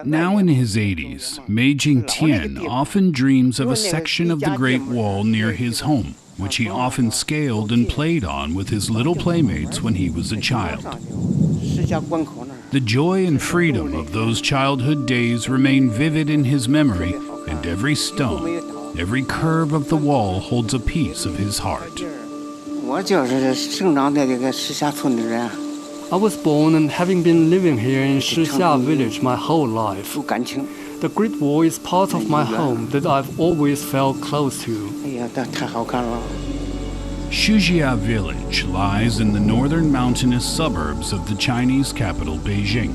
Now in his 80s, Mei Jingtian often dreams of a section of the Great Wall near his home, which he often scaled and played on with his little playmates when he was a child. The joy and freedom of those childhood days remain vivid in his memory, and every stone, every curve of the wall holds a piece of his heart. I was born and having been living here in Shixia village my whole life. The Great Wall is part of my home that I've always felt close to. Shixia village lies in the northern mountainous suburbs of the Chinese capital Beijing,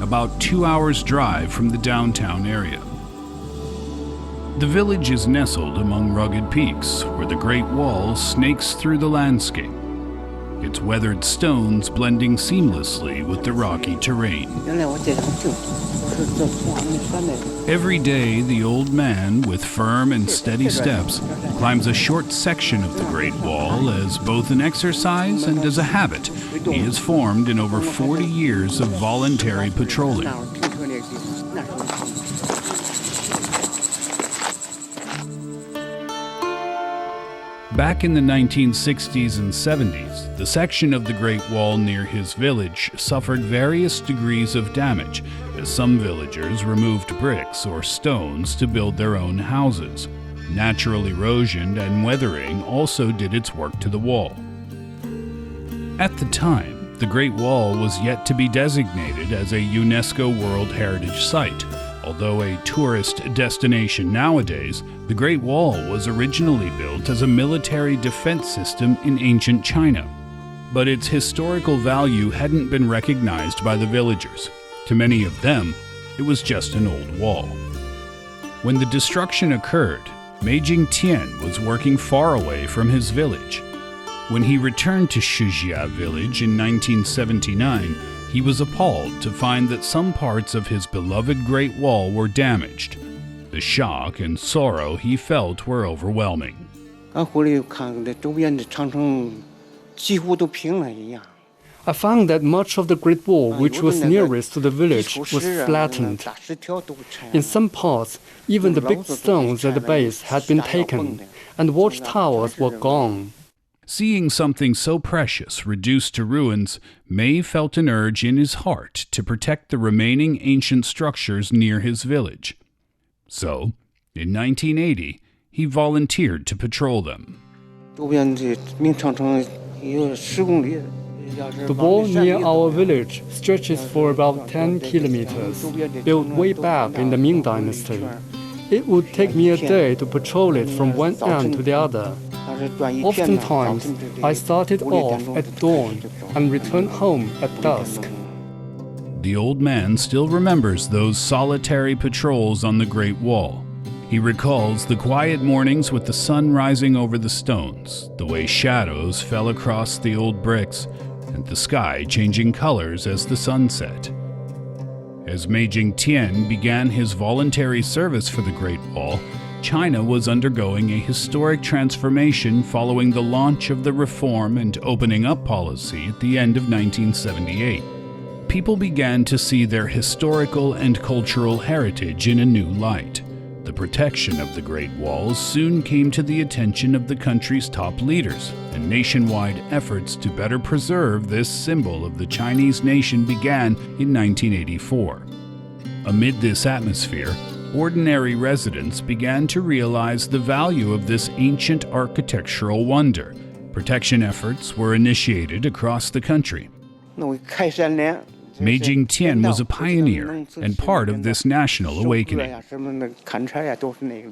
about 2 hours' drive from the downtown area. The village is nestled among rugged peaks where the Great Wall snakes through the landscape, its weathered stones blending seamlessly with the rocky terrain. Every day, the old man, with firm and steady steps, climbs a short section of the Great Wall as both an exercise and as a habit he has formed in over 40 years of voluntary patrolling. Back in the 1960s and 70s, the section of the Great Wall near his village suffered various degrees of damage as some villagers removed bricks or stones to build their own houses. Natural erosion and weathering also did its work to the wall. At the time, the Great Wall was yet to be designated as a UNESCO World Heritage Site. Although a tourist destination nowadays, the Great Wall was originally built as a military defense system in ancient China. But its historical value hadn't been recognized by the villagers. To many of them, it was just an old wall. When the destruction occurred, Mei Jingtian was working far away from his village. When he returned to Shixia village in 1979, he was appalled to find that some parts of his beloved Great Wall were damaged. The shock and sorrow he felt were overwhelming. I found that much of the Great Wall, which was nearest to the village, was flattened. In some parts, even the big stones at the base had been taken, and watchtowers were gone. Seeing something so precious reduced to ruins, Mei felt an urge in his heart to protect the remaining ancient structures near his village. So, in 1980, he volunteered to patrol them. The wall near our village stretches for about 10 kilometers, built way back in the Ming Dynasty. It would take me a day to patrol it from one end to the other. Oftentimes, I started off at dawn and returned home at dusk. The old man still remembers those solitary patrols on the Great Wall. He recalls the quiet mornings with the sun rising over the stones, the way shadows fell across the old bricks, and the sky changing colors as the sun set. As Mei Jingtian began his voluntary service for the Great Wall, China was undergoing a historic transformation following the launch of the Reform and Opening Up policy at the end of 1978. People began to see their historical and cultural heritage in a new light. The protection of the Great Wall soon came to the attention of the country's top leaders, and nationwide efforts to better preserve this symbol of the Chinese nation began in 1984. Amid this atmosphere, ordinary residents began to realize the value of this ancient architectural wonder. Protection efforts were initiated across the country. Mei Jingtian was a pioneer and part of this national awakening.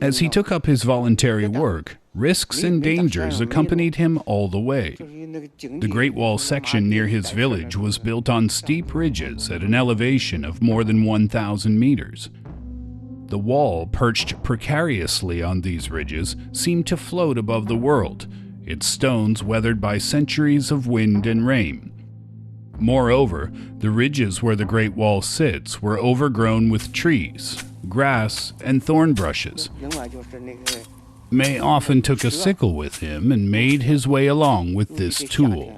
As he took up his voluntary work, risks and dangers accompanied him all the way. The Great Wall section near his village was built on steep ridges at an elevation of more than 1,000 meters. The wall, perched precariously on these ridges, seemed to float above the world, its stones weathered by centuries of wind and rain. Moreover, the ridges where the Great Wall sits were overgrown with trees, grass, and thorn bushes. Mei often took a sickle with him and made his way along with this tool.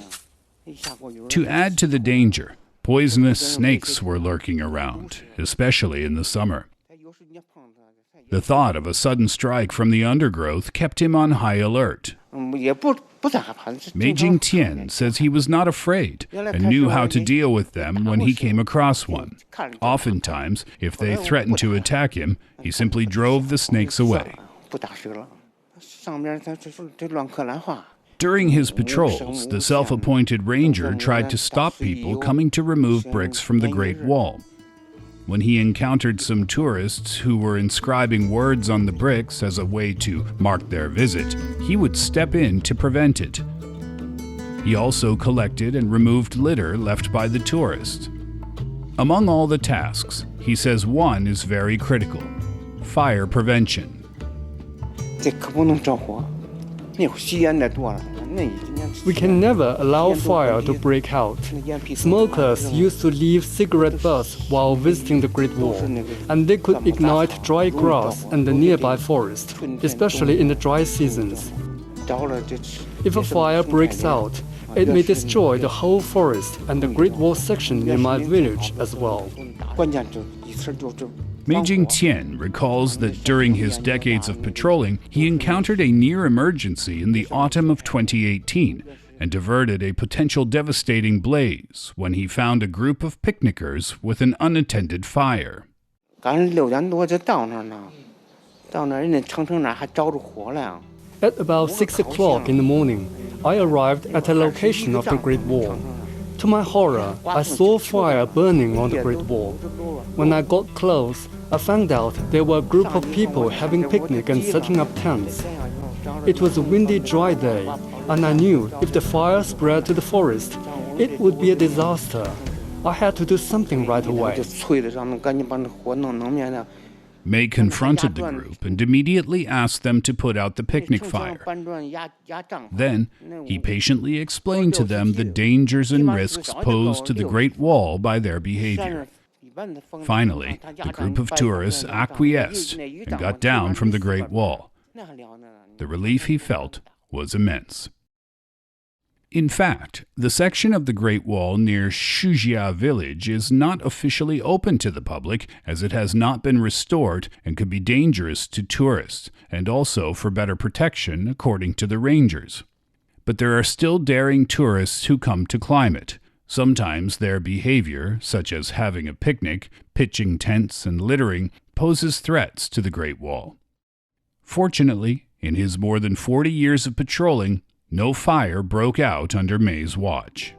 To add to the danger, Poisonous snakes were lurking around, especially in the summer. The thought of a sudden strike from the undergrowth kept him on high alert. Mei Jingtian says he was not afraid and knew how to deal with them when he came across one. Oftentimes, if they threatened to attack him, he simply drove the snakes away. During his patrols, the self-appointed ranger tried to stop people coming to remove bricks from the Great Wall. When he encountered some tourists who were inscribing words on the bricks as a way to mark their visit, he would step in to prevent it. He also collected and removed litter left by the tourists. Among all the tasks, he says one is very critical: fire prevention. We can never allow fire to break out. Smokers used to leave cigarette butts while visiting the Great Wall, and they could ignite dry grass and the nearby forest, especially in the dry seasons. If a fire breaks out, it may destroy the whole forest and the Great Wall section near my village as well. Mei Jingtian recalls that during his decades of patrolling, he encountered a near emergency in the autumn of 2018 and diverted a potential devastating blaze when he found a group of picnickers with an unattended fire. At about 6 o'clock in the morning, I arrived at a location of the Great Wall. To my horror, I saw fire burning on the Great Wall. When I got close, I found out there were a group of people having picnic and setting up tents. It was a windy, dry day, and I knew if the fire spread to the forest, it would be a disaster. I had to do something right away. Mei confronted the group and immediately asked them to put out the picnic fire. Then, he patiently explained to them the dangers and risks posed to the Great Wall by their behavior. Finally, the group of tourists acquiesced and got down from the Great Wall. The relief he felt was immense. In fact, the section of the Great Wall near Shujia village is not officially open to the public, as it has not been restored and could be dangerous to tourists, and also for better protection according to the rangers. But there are still daring tourists who come to climb it. Sometimes their behavior, such as having a picnic, pitching tents, and littering, poses threats to the Great Wall. Fortunately, in his more than 40 years of patrolling, no fire broke out under Mei's watch.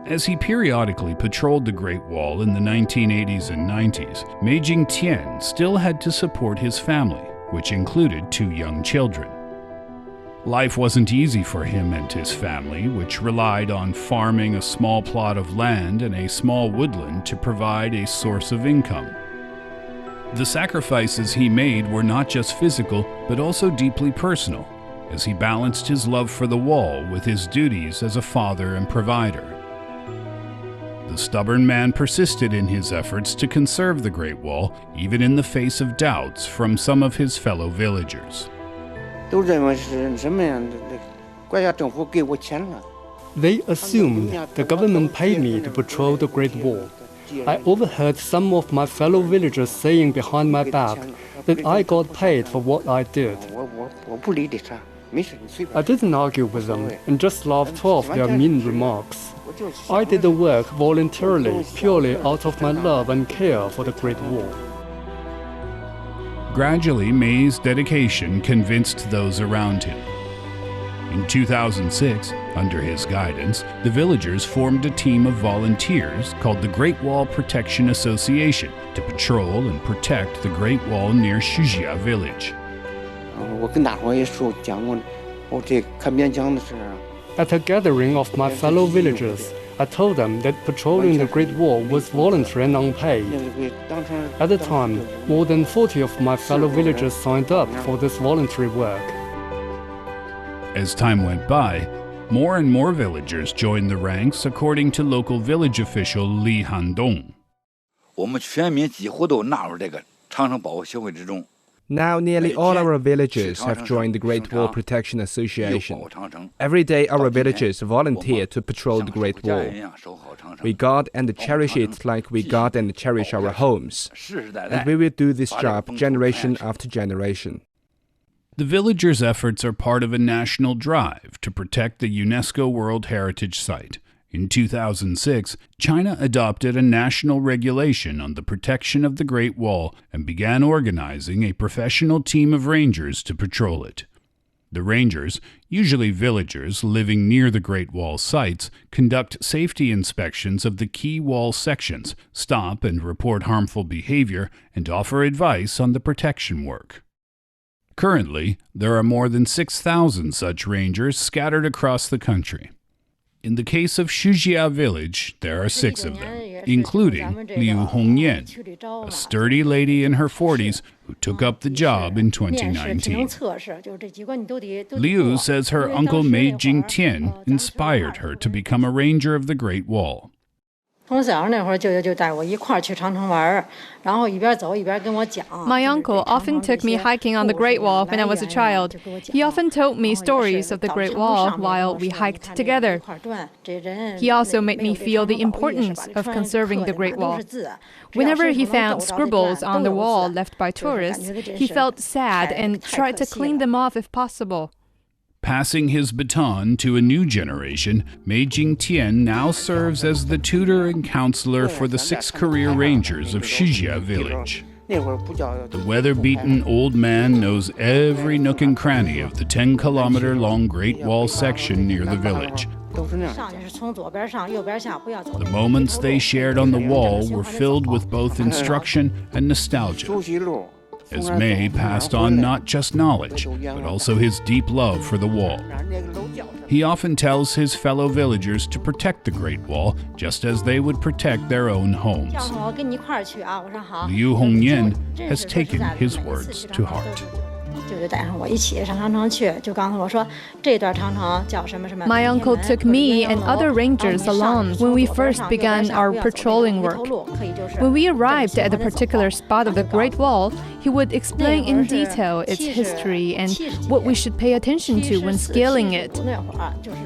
As he periodically patrolled the Great Wall in the 1980s and 90s, Mei Jingtian still had to support his family, which included 2 young children. Life wasn't easy for him and his family, which relied on farming a small plot of land and a small woodland to provide a source of income. The sacrifices he made were not just physical, but also deeply personal, as he balanced his love for the wall with his duties as a father and provider. The stubborn man persisted in his efforts to conserve the Great Wall, even in the face of doubts from some of his fellow villagers. They assumed the government paid me to patrol the Great Wall. I overheard some of my fellow villagers saying behind my back that I got paid for what I did. I didn't argue with them and just laughed off their mean remarks. I did the work voluntarily, purely out of my love and care for the Great Wall. Gradually, Mei's dedication convinced those around him. In 2006, under his guidance, the villagers formed a team of volunteers called the Great Wall Protection Association to patrol and protect the Great Wall near Shujia village. At a gathering of my fellow villagers, I told them that patrolling the Great Wall was voluntary and unpaid. At the time, more than 40 of my fellow villagers signed up for this voluntary work. As time went by, more and more villagers joined the ranks, according to local village official Liu Hongyan. Now nearly all our villagers have joined the Great Wall Protection Association. Every day our villagers volunteer to patrol the Great Wall. We guard and cherish it like we guard and cherish our homes. And we will do this job generation after generation. The villagers' efforts are part of a national drive to protect the UNESCO World Heritage Site. In 2006, China adopted a national regulation on the protection of the Great Wall and began organizing a professional team of rangers to patrol it. The rangers, usually villagers living near the Great Wall sites, conduct safety inspections of the key wall sections, stop and report harmful behavior, and offer advice on the protection work. Currently, there are more than 6,000 such rangers scattered across the country. In the case of Shujia village, there are 6 of them, including Liu Hongyan, a sturdy lady in her 40s who took up the job in 2019. Liu says her uncle Mei Jingtian inspired her to become a ranger of the Great Wall. My uncle often took me hiking on the Great Wall when I was a child. He often told me stories of the Great Wall while we hiked together. He also made me feel the importance of conserving the Great Wall. Whenever he found scribbles on the wall left by tourists, he felt sad and tried to clean them off if possible. Passing his baton to a new generation, Mei Jingtian now serves as the tutor and counselor for the 6 career rangers of Shujia village. The weather-beaten old man knows every nook and cranny of the 10-kilometer-long Great Wall section near the village. The moments they shared on the wall were filled with both instruction and nostalgia, as Mei passed on not just knowledge, but also his deep love for the wall. He often tells his fellow villagers to protect the Great Wall, just as they would protect their own homes. Liu Hongyan has taken his words to heart. My uncle took me and other rangers along when we first began our patrolling work. When we arrived at a particular spot of the Great Wall, he would explain in detail its history and what we should pay attention to when scaling it.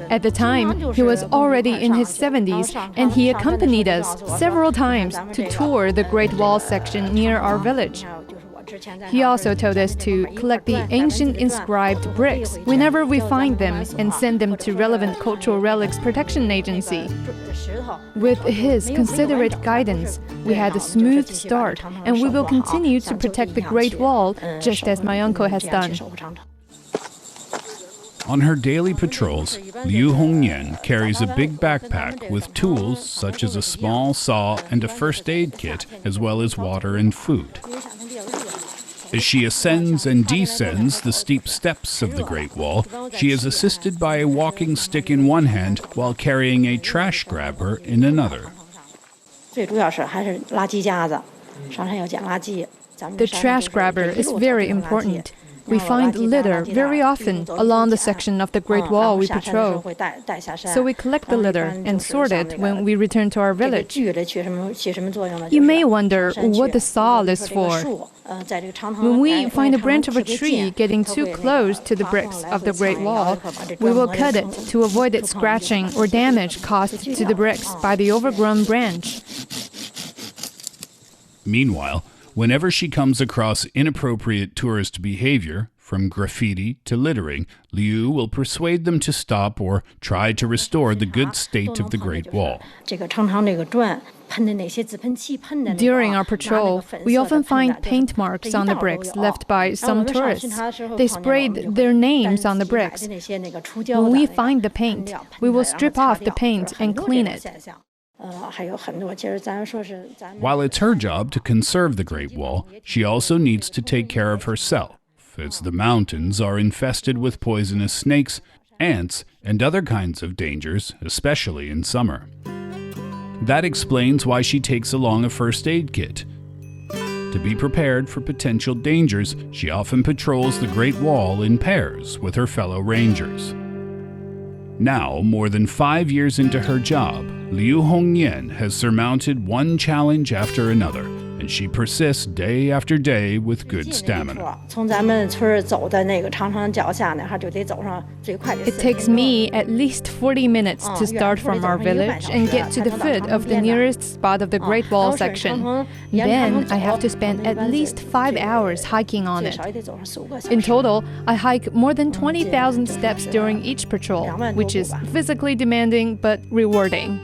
At the time, he was already in his 70s, and he accompanied us several times to tour the Great Wall section near our village. He also told us to collect the ancient inscribed bricks whenever we find them and send them to relevant cultural relics protection agency. With his considerate guidance, we had a smooth start, and we will continue to protect the Great Wall just as my uncle has done. On her daily patrols, Liu Hongyan carries a big backpack with tools such as a small saw and a first aid kit, as well as water and food. As she ascends and descends the steep steps of the Great Wall, she is assisted by a walking stick in one hand while carrying a trash grabber in another. The trash grabber is very important. We find litter very often along the section of the Great Wall we patrol. So we collect the litter and sort it when we return to our village. You may wonder what the saw is for. When we find a branch of a tree getting too close to the bricks of the Great Wall, we will cut it to avoid it scratching or damage caused to the bricks by the overgrown branch. Meanwhile, whenever she comes across inappropriate tourist behavior, from graffiti to littering, Liu will persuade them to stop or try to restore the good state of the Great Wall. During our patrol, we often find paint marks on the bricks left by some tourists. They sprayed their names on the bricks. When we find the paint, we will strip off the paint and clean it. While it's her job to conserve the Great Wall, she also needs to take care of herself, as the mountains are infested with poisonous snakes, ants, and other kinds of dangers, especially in summer. That explains why she takes along a first aid kit. To be prepared for potential dangers, she often patrols the Great Wall in pairs with her fellow rangers. Now, more than 5 years into her job, Liu Hongyan has surmounted one challenge after another and she persists day after day with good stamina. It takes me at least 40 minutes to start from our village and get to the foot of the nearest spot of the Great Wall section. Then I have to spend at least 5 hours hiking on it. In total, I hike more than 20,000 steps during each patrol, which is physically demanding but rewarding.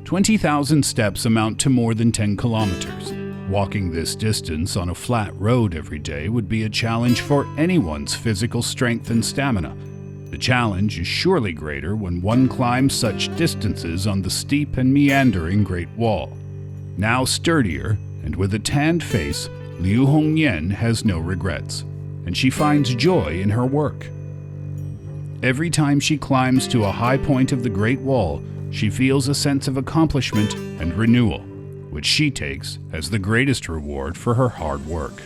20,000 steps amount to more than 10 kilometers. Walking this distance on a flat road every day would be a challenge for anyone's physical strength and stamina. The challenge is surely greater when one climbs such distances on the steep and meandering Great Wall. Now sturdier and with a tanned face, Liu Hongyan has no regrets, and she finds joy in her work. Every time she climbs to a high point of the Great Wall, she feels a sense of accomplishment and renewal, which she takes as the greatest reward for her hard work.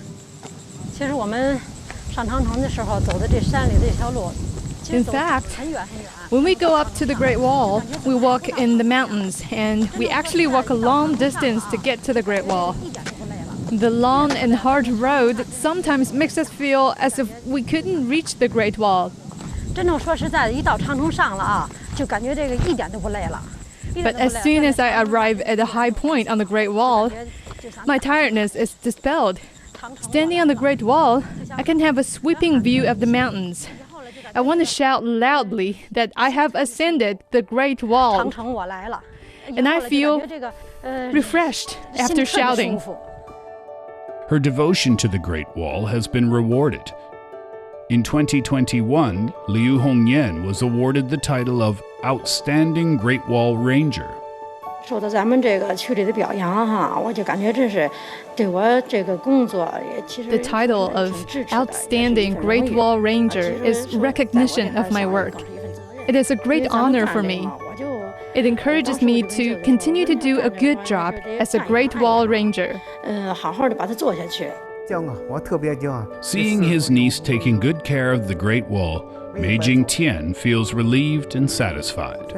In fact, when we go up to the Great Wall, we walk in the mountains, and we actually walk a long distance to get to the Great Wall. The long and hard road sometimes makes us feel as if we couldn't reach the Great Wall. But as soon as I arrive at a high point on the Great Wall, my tiredness is dispelled. Standing on the Great Wall, I can have a sweeping view of the mountains. I want to shout loudly that I have ascended the Great Wall. And I feel refreshed after shouting. Her devotion to the Great Wall has been rewarded. In 2021, Liu Hongyan was awarded the title of Outstanding Great Wall Ranger. The title of Outstanding Great Wall Ranger is recognition of my work. It is a great honor for me. It encourages me to continue to do a good job as a Great Wall Ranger. Seeing his niece taking good care of the Great Wall, Mei Jingtian feels relieved and satisfied.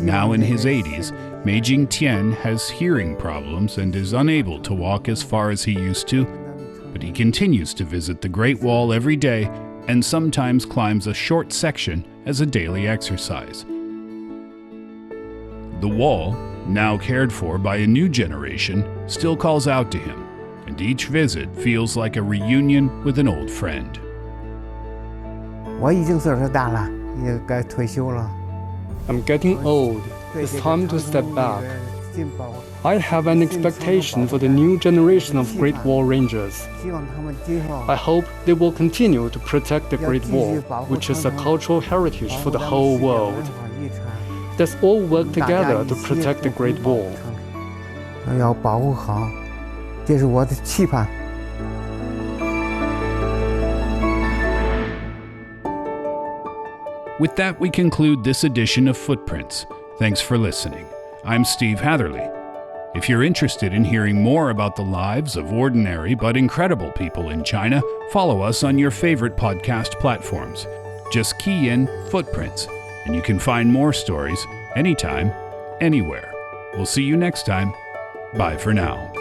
Now in his 80s, Mei Jingtian has hearing problems and is unable to walk as far as he used to, but he continues to visit the Great Wall every day and sometimes climbs a short section as a daily exercise. The wall, now cared for by a new generation, still calls out to him, and each visit feels like a reunion with an old friend. I'm getting old. It's time to step back. I have an expectation for the new generation of Great Wall Rangers. I hope they will continue to protect the Great Wall, which is a cultural heritage for the whole world. Let's all work together to protect the Great Wall. With that, we conclude this edition of Footprints. Thanks for listening. I'm Steve Hatherley. If you're interested in hearing more about the lives of ordinary but incredible people in China, follow us on your favorite podcast platforms. Just key in Footprints, and you can find more stories anytime, anywhere. We'll see you next time. Bye for now.